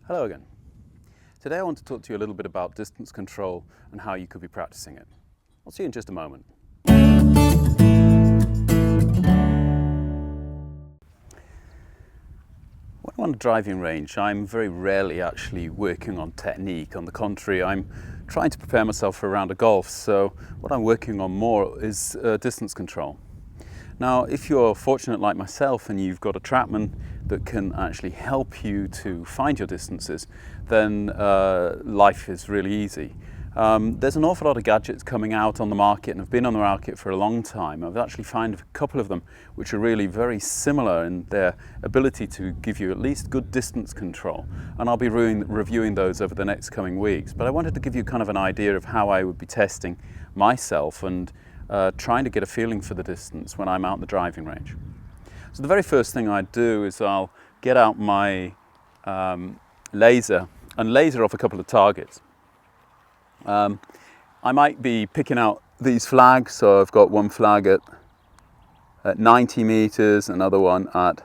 Hello again. Today I want to talk to you a little bit about distance control and how you could be practicing it. I'll see you in just a moment. When I'm on a driving range, I'm very rarely actually working on technique. On the contrary, I'm trying to prepare myself for a round of golf, so what I'm working on more is distance control. Now, if you're fortunate like myself and you've got a TrackMan that can actually help you to find your distances, then life is really easy. There's an awful lot of gadgets coming out on the market and have been on the market for a long time. I've actually found a couple of them which are really very similar in their ability to give you at least good distance control, and I'll be reviewing those over the next coming weeks. But I wanted to give you kind of an idea of how I would be testing myself and trying to get a feeling for the distance when I'm out in the driving range. So the very first thing I do is I'll get out my laser and laser off a couple of targets. I might be picking out these flags, so I've got one flag at 90 meters, another one at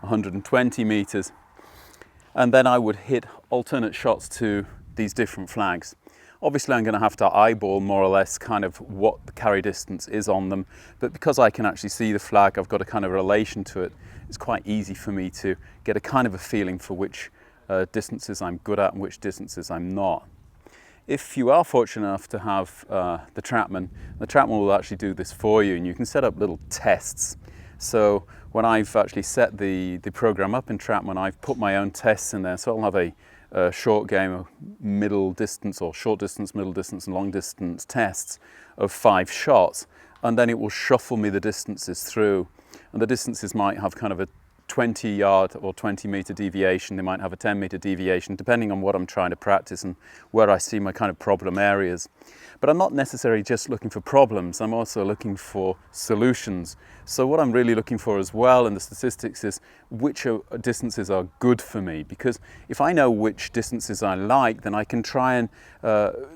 120 meters, and then I would hit alternate shots to these different flags. Obviously I'm going to have to eyeball more or less kind of what the carry distance is on them, but because I can actually see the flag, I've got a kind of relation to it. It's quite easy for me to get a kind of a feeling for which distances I'm good at and which distances I'm not. If you are fortunate enough to have the TrackMan will actually do this for you, and you can set up little tests. So when I've actually set the program up in TrackMan, I've put my own tests in there, so I'll have a short game of middle distance or short distance, middle distance and long distance tests of 5 shots, and then it will shuffle me the distances through, and the distances might have kind of a 20-yard or 20-meter deviation. They might have a 10-meter deviation depending on what I'm trying to practice and where I see my kind of problem areas. But I'm not necessarily just looking for problems, I'm also looking for solutions. So what I'm really looking for as well in the statistics is which distances are good for me, because if I know which distances I like, then I can try and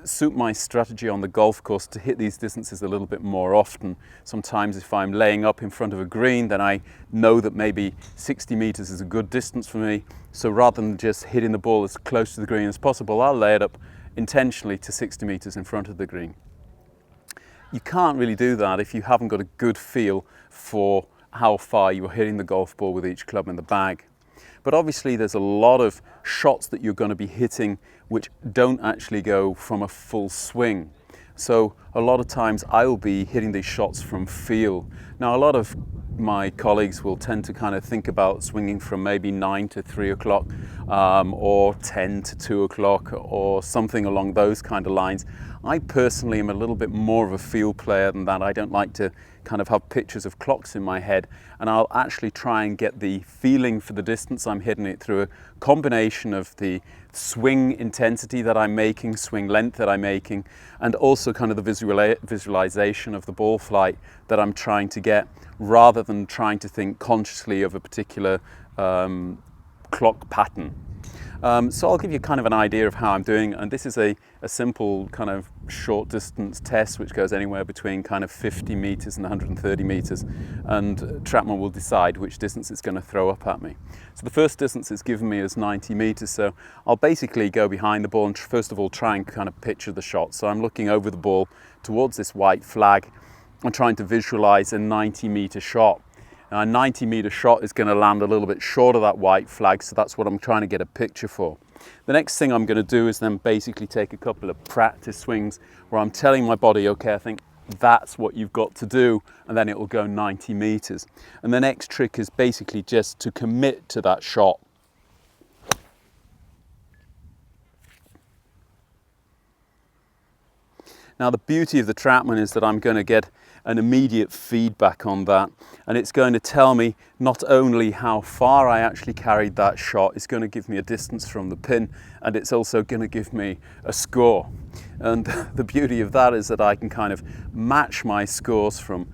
suit my strategy on the golf course to hit these distances a little bit more often. Sometimes if I'm laying up in front of a green, then I know that maybe 60 meters is a good distance for me. So rather than just hitting the ball as close to the green as possible, I'll lay it up intentionally to 60 meters in front of the green. You can't really do that if you haven't got a good feel for how far you're hitting the golf ball with each club in the bag. But obviously there's a lot of shots that you're going to be hitting which don't actually go from a full swing. So a lot of times I will be hitting these shots from feel. Now a lot of my colleagues will tend to kind of think about swinging from maybe 9 to 3 o'clock or 10 to 2 o'clock or something along those kind of lines. I personally am a little bit more of a feel player than that. I don't like to kind of have pictures of clocks in my head, and I'll actually try and get the feeling for the distance I'm hitting it through a combination of the swing intensity that I'm making, swing length that I'm making, and also kind of the visualization of the ball flight that I'm trying to get, rather than trying to think consciously of a particular clock pattern. So I'll give you kind of an idea of how I'm doing, and this is a simple kind of short distance test which goes anywhere between kind of 50 meters and 130 meters, and TrackMan will decide which distance it's going to throw up at me. So the first distance it's given me is 90 meters, so I'll basically go behind the ball and first of all try and kind of picture the shot. So I'm looking over the ball towards this white flag and trying to visualize a 90-meter shot. Now, a 90-meter shot is going to land a little bit short of that white flag, so that's what I'm trying to get a picture for. The next thing I'm going to do is then basically take a couple of practice swings where I'm telling my body, okay, I think that's what you've got to do, and then it will go 90 meters. And the next trick is basically just to commit to that shot. Now the beauty of the TrackMan is that I'm going to get an immediate feedback on that, and it's going to tell me not only how far I actually carried that shot, it's going to give me a distance from the pin, and it's also going to give me a score. And the beauty of that is that I can kind of match my scores from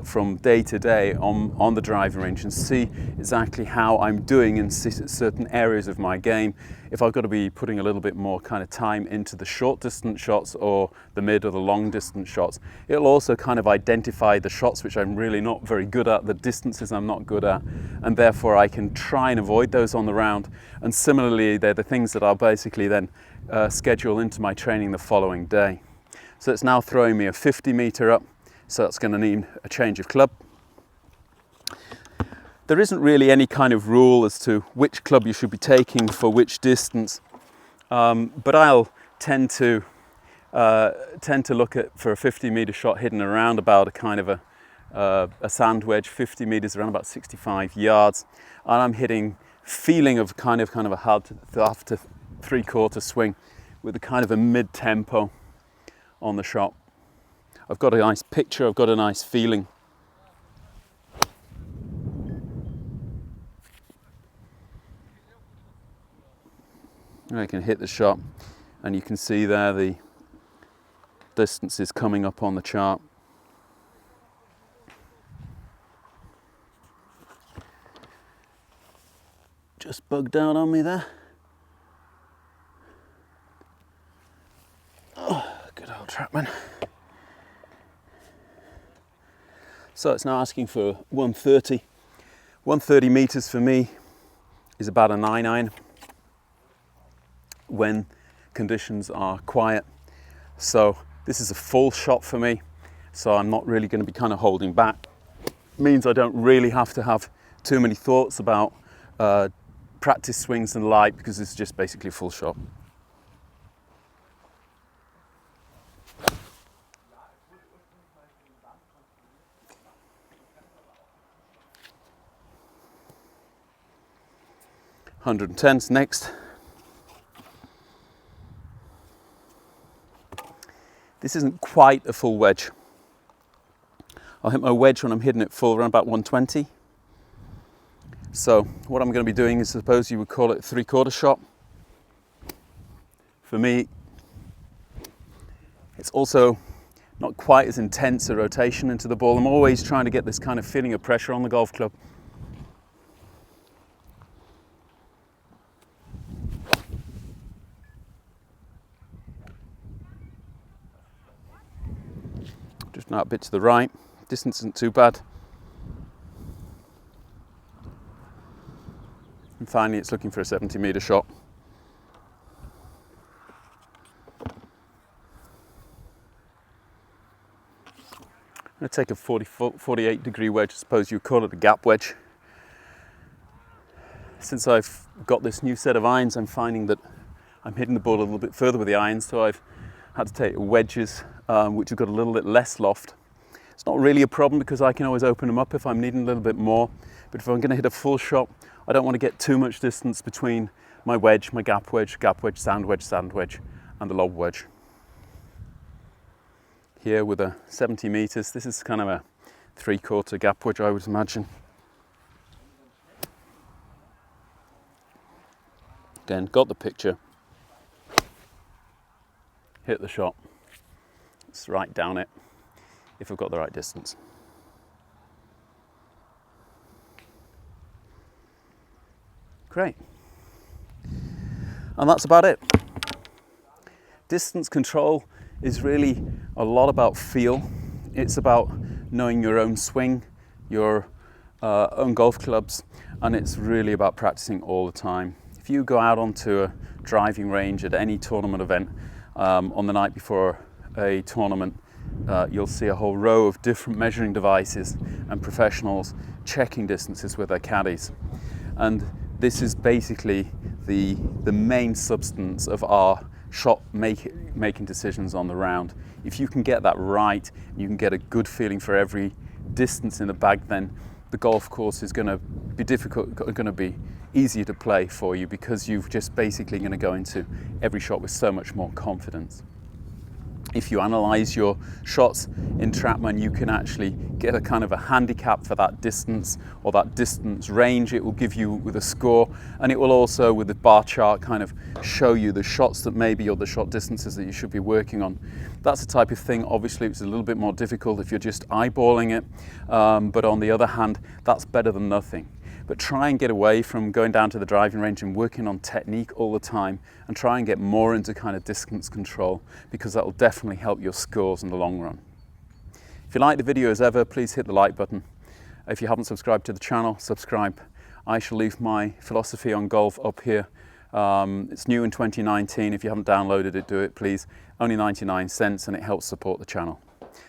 from day to day on the driving range and see exactly how I'm doing in certain areas of my game. If I've got to be putting a little bit more kind of time into the short distance shots or the mid or the long distance shots, it'll also kind of identify the shots which I'm really not very good at, the distances I'm not good at, and therefore I can try and avoid those on the round. And similarly, they're the things that I'll basically then schedule into my training the following day. So it's now throwing me a 50 meter up, so that's going to need a change of club. There isn't really any kind of rule as to which club you should be taking for which distance, but I'll tend to look at, for a 50 meter shot, hitting around about a kind of a sand wedge, 50 meters, around about 65 yards, and I'm hitting, feeling of kind of a half to three-quarter swing with a kind of a mid-tempo on the shot. I've got a nice picture, I've got a nice feeling. I can hit the shot and you can see there the distance is coming up on the chart. Just bugged out on me there. Oh, good old TrackMan. So it's now asking for 130. 130 meters for me is about a 9-iron when conditions are quiet. So this is a full shot for me, so I'm not really going to be kind of holding back. Means I don't really have to have too many thoughts about practice swings and light, because it's just basically a full shot. .110's next. This isn't quite a full wedge. I'll hit my wedge when I'm hitting it full around about 120. So what I'm going to be doing is, suppose you would call it a three-quarter shot. For me, it's also not quite as intense a rotation into the ball. I'm always trying to get this kind of feeling of pressure on the golf club. Just now a bit to the right, distance isn't too bad. And finally it's looking for a 70 meter shot. I'm going to take a 48 degree wedge, I suppose you call it a gap wedge. Since I've got this new set of irons, I'm finding that I'm hitting the ball a little bit further with the irons, so I've had to take wedges which have got a little bit less loft. It's not really a problem because I can always open them up if I'm needing a little bit more, but if I'm going to hit a full shot, I don't want to get too much distance between my wedge, my gap wedge, sand wedge, and the lob wedge. Here with a 70 meters, this is kind of a three-quarter gap wedge, I would imagine. Again, got the picture. Hit the shot. It's right down it, if I've got the right distance. Great. And that's about it. Distance control is really a lot about feel. It's about knowing your own swing, your own golf clubs, and it's really about practicing all the time. If you go out onto a driving range at any tournament event on the night before a tournament, you'll see a whole row of different measuring devices and professionals checking distances with their caddies. And this is basically the main substance of our shot making decisions on the round. If you can get that right, you can get a good feeling for every distance in the bag, then the golf course is going to be easier to play for you, because you're just basically going to go into every shot with so much more confidence. If you analyze your shots in TrackMan, you can actually get a kind of a handicap for that distance or that distance range it will give you with a score, and it will also, with the bar chart, kind of show you the shots that maybe, or the shot distances that you should be working on. That's the type of thing, obviously it's a little bit more difficult if you're just eyeballing it, but on the other hand, that's better than nothing. But try and get away from going down to the driving range and working on technique all the time, and try and get more into kind of distance control, because that will definitely help your scores in the long run. If you like the video as ever, please hit the like button. If you haven't subscribed to the channel, subscribe. I shall leave my philosophy on golf up here. It's new in 2019. If you haven't downloaded it, do it please. Only 99 cents, and it helps support the channel.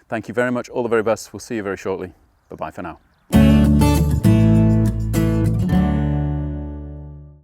Thank you very much. All the very best. We'll see you very shortly. Bye-bye for now.